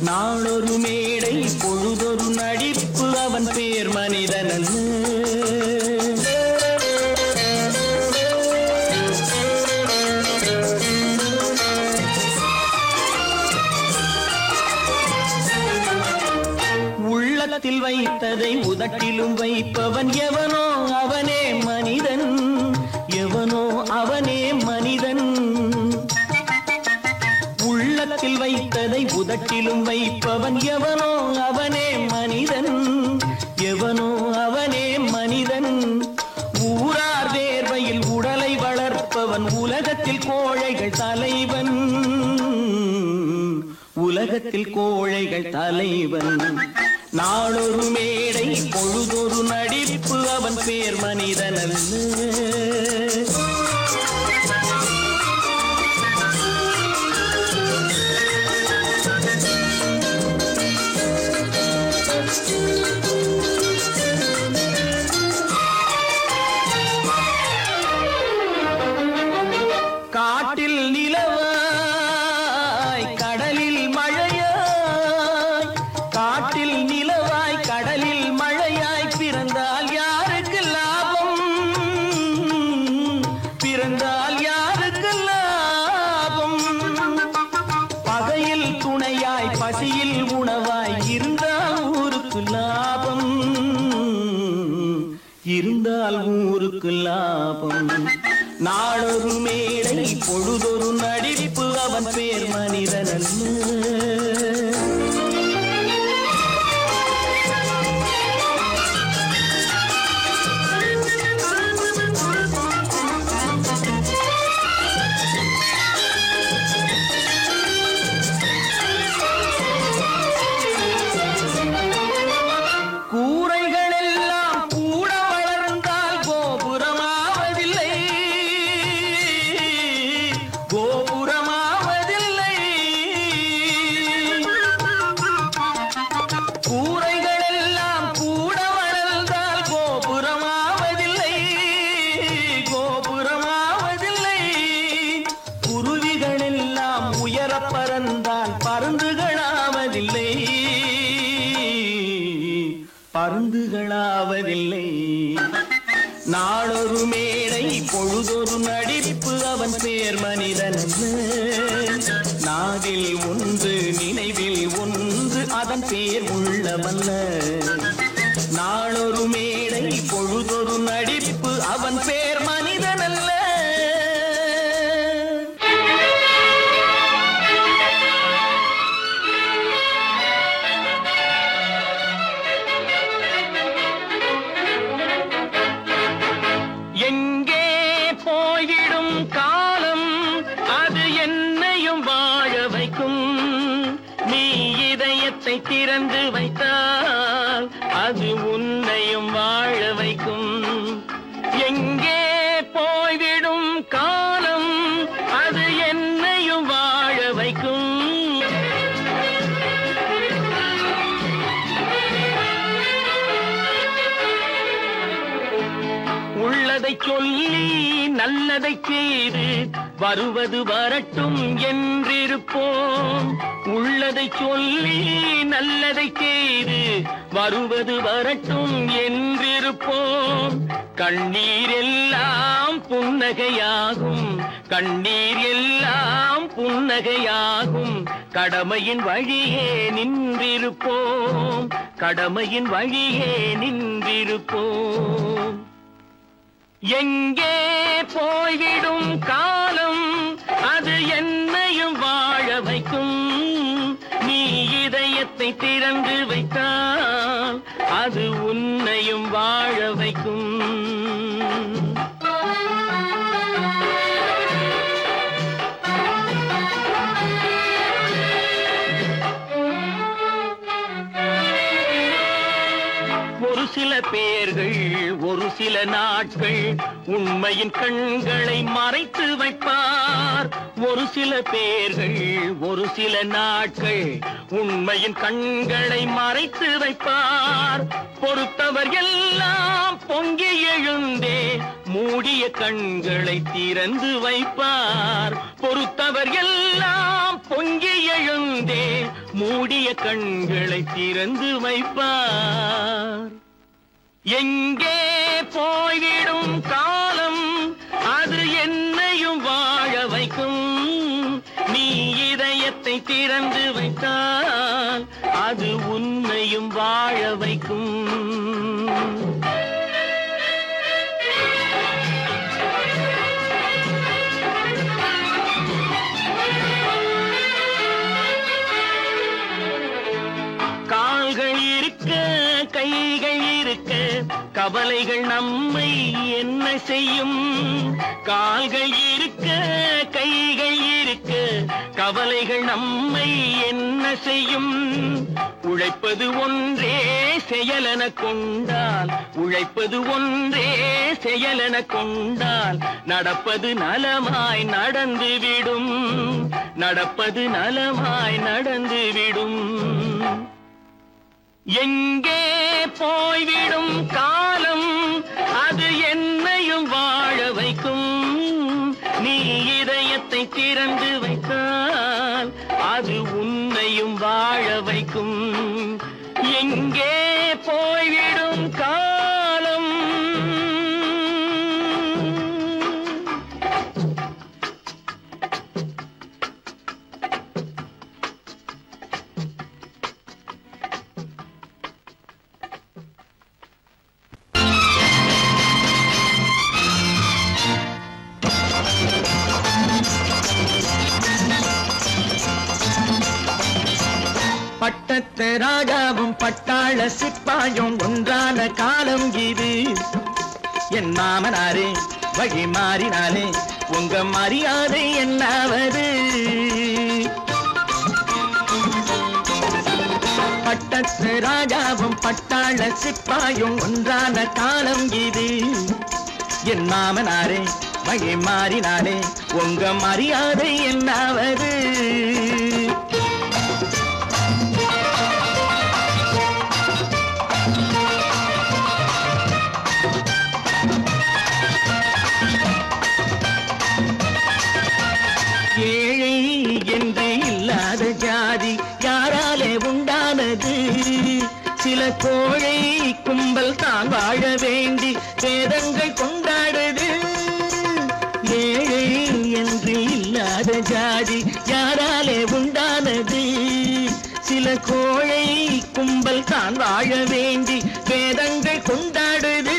நாளொரு மேடை பொழுதொரு நடிப்பு அவன் பேர் மனிதனல்ல. உள்ளத்தில் வைத்ததை உதட்டிலும் வைப்பவன் எவனோ அவனே மனிதன். எவனோ அவனே மனிதன். உள்ளத்தில் வைத்ததை உதட்டிலும் வைப்பவன் எவனோ அவனே மனிதன். எவனோ அவனே மனிதன். ஊரார் வேர்வையில் உடலை வளர்ப்பவன் உலகத்தில் கோழைகள் தலைவன். உலகத்தில் கோழைகள் தலைவன். நாளொரு மேடை பொழுதொரு நடிப்பு அவன் பேர் மனிதனல்ல. காட்டில் நிலவாய் கடலில் மழையாய். காட்டில் நிலவாய் கடலில் மழையாய் பிறந்தால் யாருக்கு லாபம்? பிறந்தால் யாருக்கு லாபம்? பகையில் துணையாய் பசியில் உணவாய் இருந்தால் ஊருக்கு லாபம். இருந்தால் ஊருக்கு லாபம். நாளொரு மேடை பொழுதொரு நடிப்பு அவன் பேர் மனிதனல்ல. கூரைகள் எல்லாம் கூட வளர்ந்தால் கோபுரமாவதில்லை. கோபுரமாவதில்லை. கூரைகள் எல்லாம் கூட வளர்ந்தால் கோபுரமாவதில்லை. கோபுரமாவதில்லை. குருவிகள் எல்லாம் உயர பறந்தால் பருந்துகளாவதில்லை. பருந்துகளாவதில்லை. நாளொரு மேடை பொழுதொரு நடிப்பு அவன் பேர் மனிதனல்ல. நாவில் ஒன்று நினைவில் ஒன்று அதன் பேர் உள்ளமல்ல. நாளொரு மேடை பொழுதொரு நடிப்பு அவன் பேர் மனிதனல்ல. எங்கே போய்விடும் காலம் அது என்னையும் வாழ வைக்கும். நீ இதயத்தை திறந்து வைத்தால் அது உன்னையும் வாழ வைக்கும். எங்கே போய்விடும் காலம் அது என்னையும் வாழ வைக்கும். உள்ளதை சொல்லி நல்லதை செய்து வருவது வரட்டும் என்றிருப்போம். உள்ளதை சொல்லி நல்லதை செய்து வருவது வரட்டும் என்றிருப்போம். கண்ணீர் எல்லாம் புன்னகையாகும், கண்ணீர் எல்லாம் புன்னகையாகும். கடமையின் வழியே நின்றிருப்போம், கடமையின் வழியே நின்றிருப்போம். எங்கே போய்விடும் காலம் அது என்னையும் வாழ வைக்கும். நீ இதயத்தை திறந்து வைத்தால் அது உன்னையும் வாழ வைக்கும். ஒரு சில பேர்கள் ஒரு சில நாட்கள் உண்மையின் கண்களை மறைத்து வைப்பார். ஒரு சில பேர்கள் ஒரு சில நாட்கள் உண்மையின் கண்களை மறைத்து வைப்பார். பொறுத்தவர் எல்லாம் பொங்கி எழுந்தே மூடிய கண்களை திறந்து வைப்பார். பொறுத்தவர் எல்லாம் பொங்கி எழுந்தே மூடிய கண்களை திறந்து வைப்பார். எங்கே போய்விடும் காலம் அது என்னையும் வாழ வைக்கும். நீ இதயத்தை திறந்து வைத்தால் அது உன்னையும் வாழ வைக்கும். கால்கள் இருக்க கைகள் இருக்க கவலைகள் நம்மை என்ன செய்யும். கால்கள் இருக்க கைகள் இருக்க கவலைகள் நம்மை என்ன செய்யும். உழைப்பது ஒன்றே செயலென கொண்டால், உழைப்பது ஒன்றே செயலென கொண்டால் நடப்பது நலமாய் நடந்துவிடும், நடப்பது நலமாய் நடந்துவிடும். எங்கே போய்விடும் காலம் அது என்னையும் வாழ வைக்கும். நீ இதயத்தை திறந்து வைத்தால் அது உன்னையும் வாழ வைக்கும். எங்கே போய்விடும் காலம். பட்டத்து ராஜாவும் பட்டாள சிப்பாயும் ஒன்றான காலம் இது. என் மாமனாரே வழி மாறினாலே உங்க மரியாதை என்னாவது. பட்டத்து ராஜாவும் பட்டாள சிப்பாயும் ஒன்றான காலம் இது. என் மாமனாரே வழி மாறினாலே உங்க மரியாதை என்னாவது. ஏழை என்று இல்லாத ஜாதி யாராலே உண்டானது. சில கோழை கும்பல் தான் வாழ வேண்டி வேதங்கள் கொண்டாடுது. ஏழை என்று இல்லாத ஜாதி யாராலே உண்டானது. சில கோழை கும்பல் தான் வாழ வேண்டி வேதங்கள் கொண்டாடுது.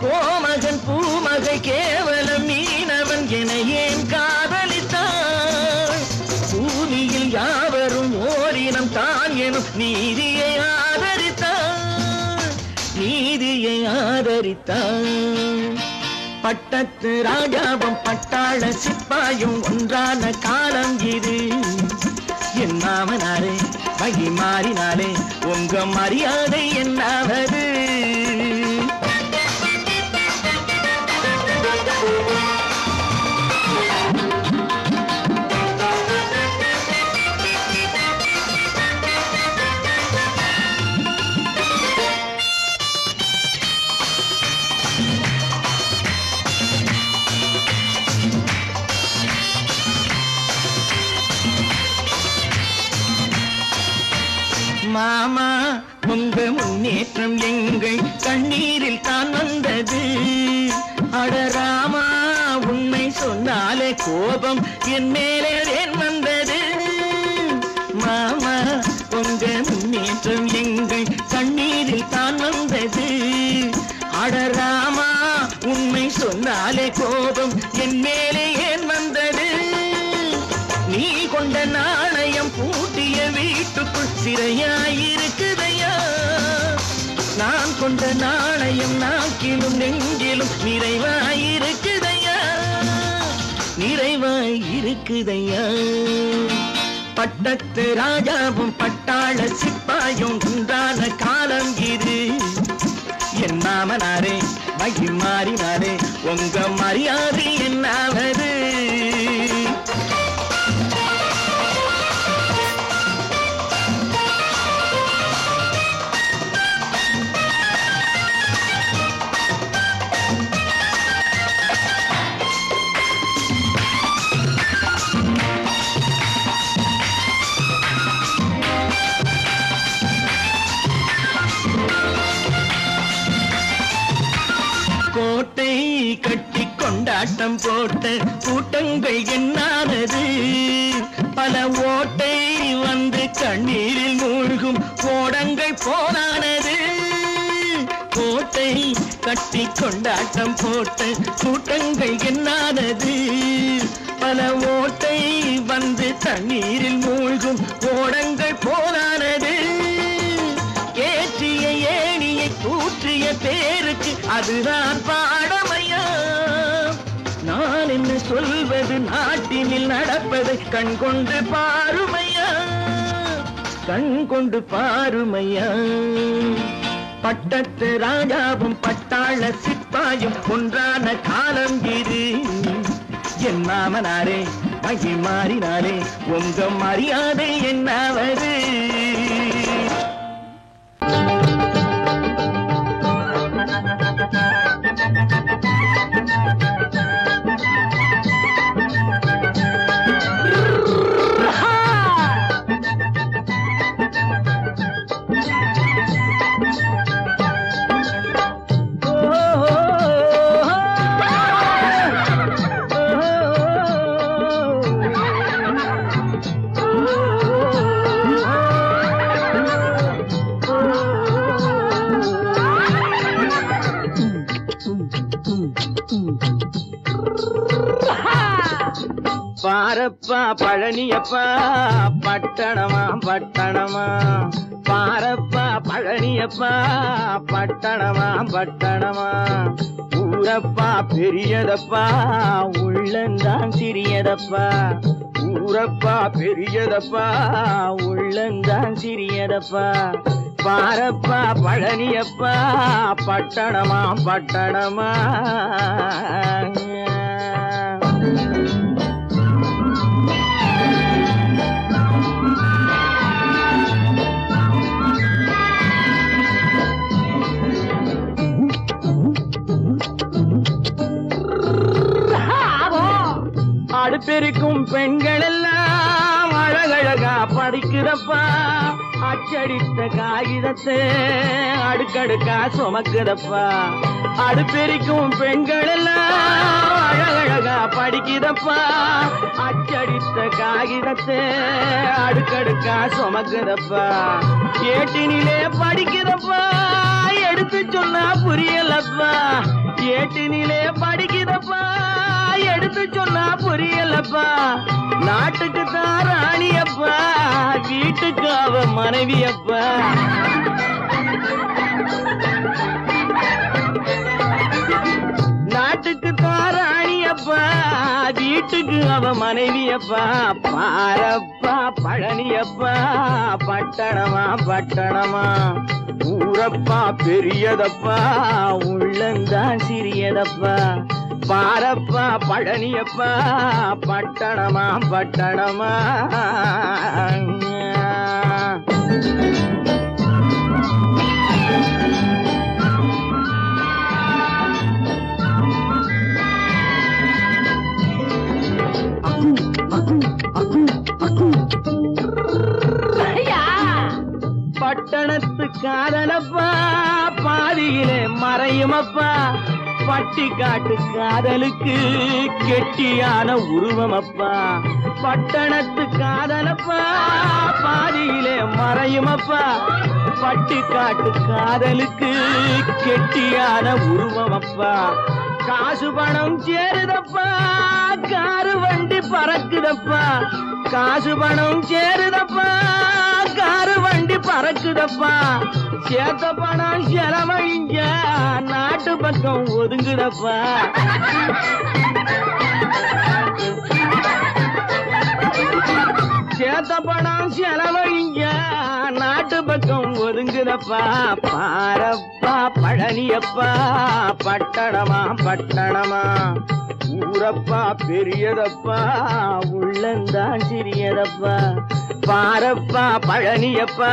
கோமகன் பூமகை கேவலம் மீனவன் என ஏன் காதலித்தான். பூமியில் யாவரும் ஓரினம் தான் எனும் நீதியை ஆதரித்தான், நீதியை ஆதரித்தான். பட்டத்து ராஜாவும் பட்டாள சிப்பாயும் ஒன்றான காலம் இது. என் மாமனாரே வழி மாறினாலே உங்க மரியாதை என்னாவது. உங்க முன்னேற்றம் எங்கள் கண்ணீரில் தான் வந்தது. அடராமா உண்மை சொன்னாலே கோபம் என் மேலே ஏன் வந்தது? மாமா உங்க முன்னேற்றம் எங்கள் கண்ணீரில் தான் வந்தது. அடராமா உண்மை சொன்னாலே கோபம் என் மேலே ஏன் வந்தது? நீ கொண்ட நாணயம் பூட்டிய வீட்டுக்குள் சிறையாயிருக்குதையா. நான் கொண்ட நாணயம் நாக்கிலும் நெஞ்சிலும் நிறைவாயிருக்குதையா, நிறைவாயிருக்குதையா. பட்டத்து ராஜாவும் பட்டாள சிப்பாயும் உண்டான காலம் இது. என் மாமனாரே மகி மாறினாரே உங்க மரியாதை என்னாவது? கோட்டை கட்டி கொண்டாட்டம் போட்ட கூட்டங்கள் என்னானது? பல ஓட்டை வந்து கண்ணீரில் மூழ்கும் ஓடங்கள் போனானது. கோட்டை கட்டி கொண்டாட்டம் போட்ட கூட்டங்கள் என்னானது? பல ஓட்டை வந்து தண்ணீரில் மூழ்கும் ஓடங்கள் போனானது. ஏற்றிய ஏணியை கூற்றிய பேருக்கு அதுதான் பாடமையா? நான் என்ன சொல்வது? நாட்டினில் நடப்பதை கண் கொண்டு பாருமையா, கண் கொண்டு பாருமையா. பட்டத்து ராஜாவும் பட்டாள சிப்பாயும் ஒன்றான காலம் இது. என் மாமனாரே மகி மாறினாரே உங்க மரியாதை என்னாவது? பாரப்பா பழனியப்பா பட்டணமா பட்டணமா, பாரப்பா பழனியப்பா பட்டணமா பட்டணமா. ஊரப்பா பெரியதப்பா உள்ளந்தான் சிறியதப்பா, ஊரப்பா பெரியதப்பா உள்ளந்தான் சிறியதப்பா. பாரப்பா பழனியப்பா பட்டணமா பட்டணமா. அடுப்பெருக்கும் பெண்கள் எல்லாம் அழகழகா படிக்கிறப்பா, அச்சடித்த காகிதத்தை அடுக்கடுக்கா சுமக்குதப்பா. அடுப்பெருக்கும் பெண்கள் எல்லாம் அழகழகா படிக்கிறப்பா, அச்சடித்த காகிதத்தை அடுக்கடுக்கா சுமக்குதப்பா. ஏட்டினிலே படிக்கிறப்பா எடுத்து சொன்னா புரியலப்பா, ஏட்டினிலே படிக்கிறப்பா எடுத்து சொன்னா புரியலப்பா. நாட்டுக்கு தான் ராணியப்பா, வீட்டுக்கு அவ மனைவியப்பா. நாட்டுக்கு தான் ராணியப்பா, வீட்டுக்கு அவ மனைவியப்பா. பாரப்பா பழனியப்பா பட்டணமா பட்டணமா. ஊரப்பா பெரியதப்பா உள்ளந்தான் சிறியதப்பா. பாரப்பா பழனியப்பா பட்டணமா பட்டணமா. பட்டணத்து காதலப்பா பாதியிலே மறையுமப்பா பட்டிக்காட்டு காதலுக்கு கெட்டியான உருவமப்பா பட்டணத்து காதலப்பா பாதியிலே மறையுமப்பா பட்டிக்காட்டு காதலுக்கு கெட்டியான உருவமப்பா காசு பணம் சேருதப்பா காரு வண்டி பறக்குதப்பா காசு பணம் சேருதப்பா காரு வண்டி பறக்குதப்பா சேத்த பணம் செலவழிஞ்ச நாட்டு பக்கம் ஒதுங்குதப்பா சேத்த பணம் செலவழிஞ்ச நாட்டு பக்கம் ஒதுங்குதப்பா பாரப்பா பழனியப்பா பட்டணமா பட்டணமா ஊரப்பா பெரியதப்பா உள்ளந்தான் சிறியதப்பா பாரப்பா பழனியப்பா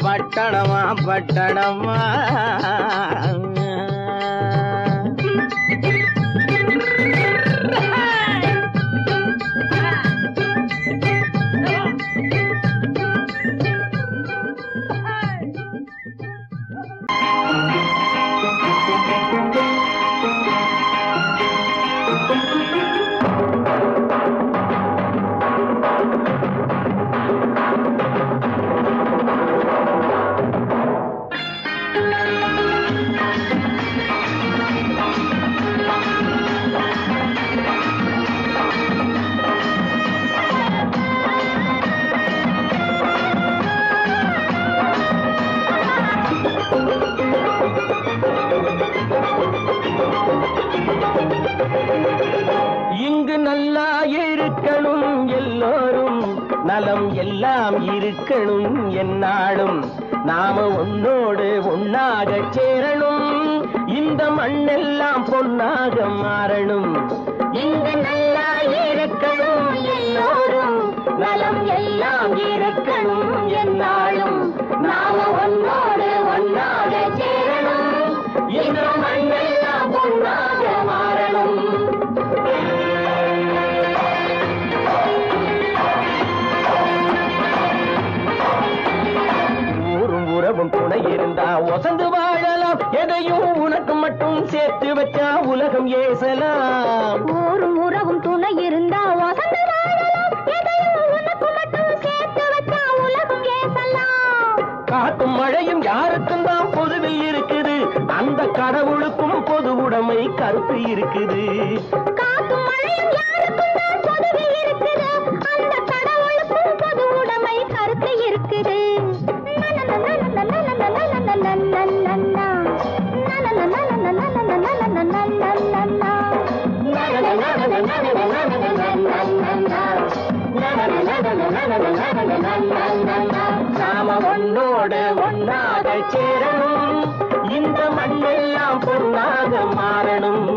பட்டணமா பட்டணமா இங்கு நல்லா இருக்கணும் எல்லோரும் நலம் எல்லாம் இருக்கணும் என்னாலும் நாம ஒன்னோடு ஒன்னாக சேரணும் இந்த மண்ணெல்லாம் பொன்னாக மாறணும் இங்கு நல்லா இருக்கணும் எல்லோரும் நலம் எல்லாம் இருக்கணும் என்னாலும் நாம ஒன்னோடு ஒன்னாக சேரணும் இந்த மண்ணெல்லாம் பொன்னாக மாறணும் துணை இருந்தா வசந்து வாழலாம் எதையும் உனக்கு மட்டும் சேர்த்து வச்சா உலகம் ஏசலாம் ஊரும் உறவும் துணை இருந்தா வசந்து வாழலாம் எதையும் உனக்கு மட்டும் சேர்த்து வச்சா உலகம் ஏசலாம் காட்டும் மழையும் யாருக்கும் தான் பொதுவில் இருக்குது அந்த கடவுளுக்கும் பொது உடைமை கருத்து இருக்குது காட்டும் மழையும் யாருக்கும் தான் பொதுவில் இருக்குது அந்த கடவுளுக்கும் பொது உடைமை கருத்து இருக்குது நாம ஒன்னோடு ஒன்னாக சேரணும் இந்த மண்ணெல்லாம் பொன்னாக மாறணும்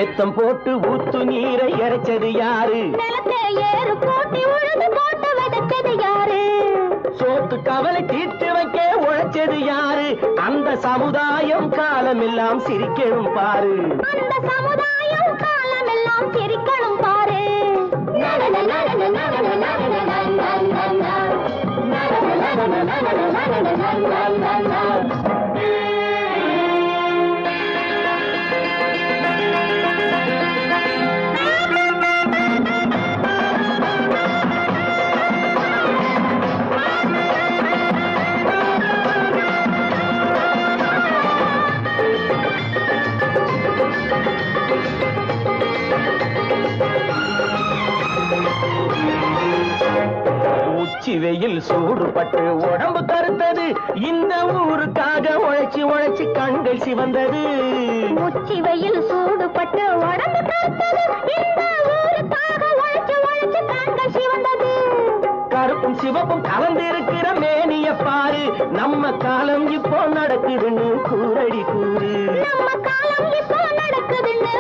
ஏத்தம் போட்டு ஊத்து நீரை இறைச்சது யாரு நிலத்தை ஏறு போட்டி உழுது போட்டு விதைச்சது யாரு சோத்து கவலை தீர்த்து வைக்க உழைச்சது யாரு அந்த சமுதாயம் காலமெல்லாம் சிரிக்கணும் பாரு அந்த சமுதாயம் காலமெல்லாம் சிரிக்கணும் பாரு உச்சி வெயில் சூடுபட்டு உடம்பு கருத்தது இந்த ஊருக்காக உழைச்சி உழைச்சி கண்கள் சிவந்தது உச்சி வெயில் சூடுபட்டு உடம்பு கருத்தது இந்த ஊருக்காக உழைச்சி உழைச்சி கண்கள் சிவந்தது கருப்பும் சிவப்பும் கலந்திருக்கிற மேனிய பாரு நம்ம காலம் இப்போ நடக்குதுன்னு கூறடி கூறு நம்ம காலம் இப்போ நடக்குதுன்னு